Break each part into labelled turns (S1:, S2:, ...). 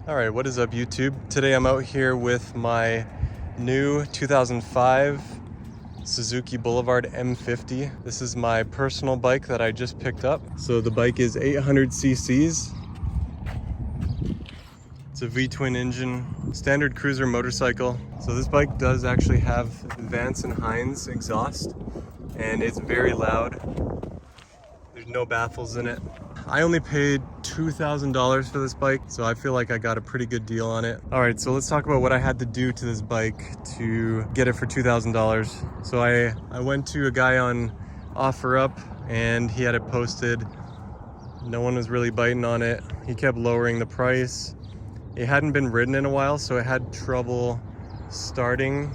S1: All right, what is up, YouTube? Today I'm out here with my new 2005 Suzuki Boulevard M50. This is my personal bike that I just picked up. So the bike is 800 cc's. It's a V-twin engine, standard cruiser motorcycle. So this bike does actually have Vance Hines exhaust, and it's very loud. There's no baffles in it. I only paid $2,000 for this bike, so I feel like I got a pretty good deal on it. All right, so let's talk about what I had to do to this bike to get it for $2,000. So I went to a guy on OfferUp and he had it posted. No one was really biting on it. He kept lowering the price. It hadn't been ridden in a while, so it had trouble starting.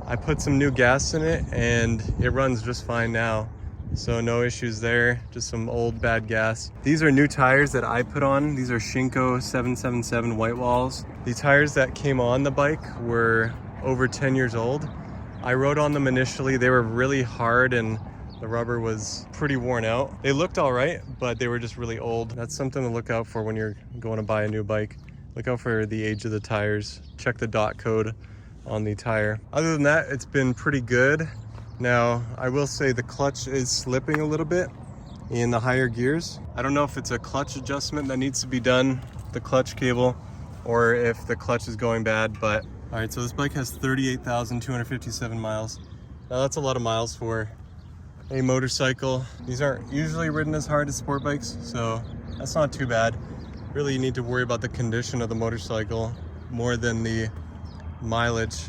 S1: I put some new gas in it and it runs just fine now. So no issues there, just some old bad gas. These are new tires that I put on. These are Shinko 777 white walls. The tires that came on the bike were over 10 years old. I rode on them initially. They were really hard and the rubber was pretty worn out. They looked all right, but they were just really old. That's something to look out for when you're going to buy a new bike. Look out for the age of the tires. Check the dot code on the tire. Other than that, it's been pretty good. Now, I will say the clutch is slipping a little bit in the higher gears. I don't know if it's a clutch adjustment that needs to be done, the clutch cable, or if the clutch is going bad, but all right, so this bike has 38,257 miles. Now that's a lot of miles for a motorcycle. These aren't usually ridden as hard as sport bikes, so that's not too bad. Really, you need to worry about the condition of the motorcycle more than the mileage.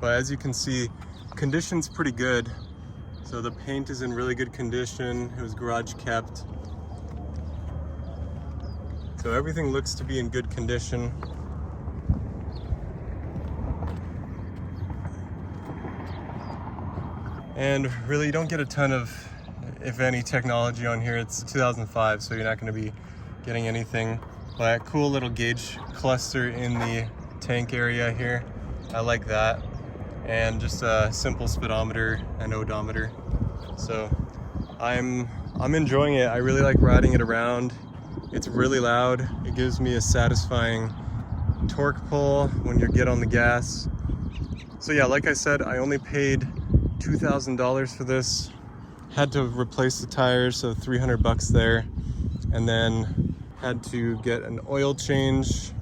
S1: But as you can see, condition's pretty good. So the paint is in really good condition. It was garage kept. So everything looks to be in good condition. And really, you don't get a ton of, if any, technology on here. It's 2005, so you're not going to be getting anything. But cool little gauge cluster in the tank area here. I like that. And just a simple speedometer and odometer. So I'm enjoying it. I really like riding it around. It's really loud. It gives me a satisfying torque pull when you get on the gas. So yeah, like I said, I only paid $2,000 for this. Had to replace the tires, so 300 bucks there. And then had to get an oil change.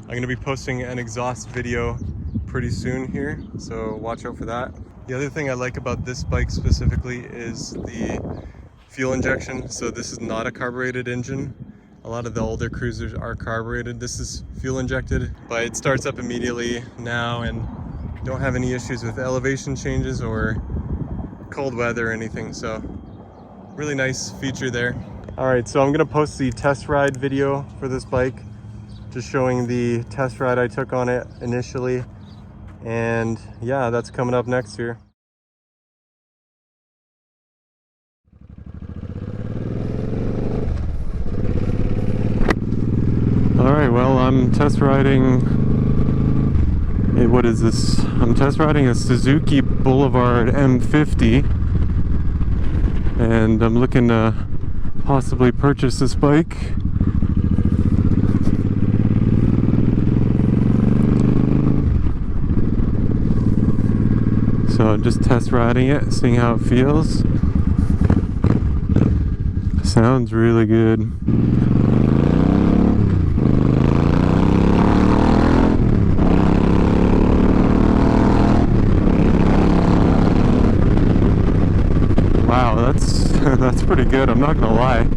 S1: I'm gonna be posting an exhaust video pretty soon here, so watch out for that. The other thing I like about this bike specifically is the fuel injection. So this is not a carbureted engine. A lot of the older cruisers are carbureted. This is fuel injected, but it starts up immediately now and don't have any issues with elevation changes or cold weather or anything. So really nice feature there. All right, so I'm gonna post the test ride video for this bike, just showing the test ride I took on it initially. And yeah, that's coming up next year. All right, well, I'm test riding, what is this? I'm test riding a Suzuki Boulevard M50. And I'm looking to possibly purchase this bike. So I'm just test riding it, seeing how it feels. Sounds really good. Wow, that's pretty good, I'm not gonna lie.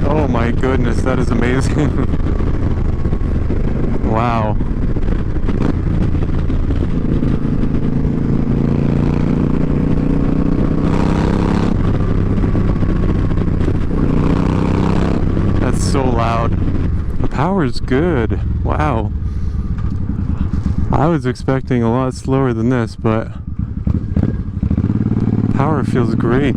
S1: Oh my goodness, that is amazing. Wow. That's so loud. The power's good. Wow. I was expecting a lot slower than this, but power feels great.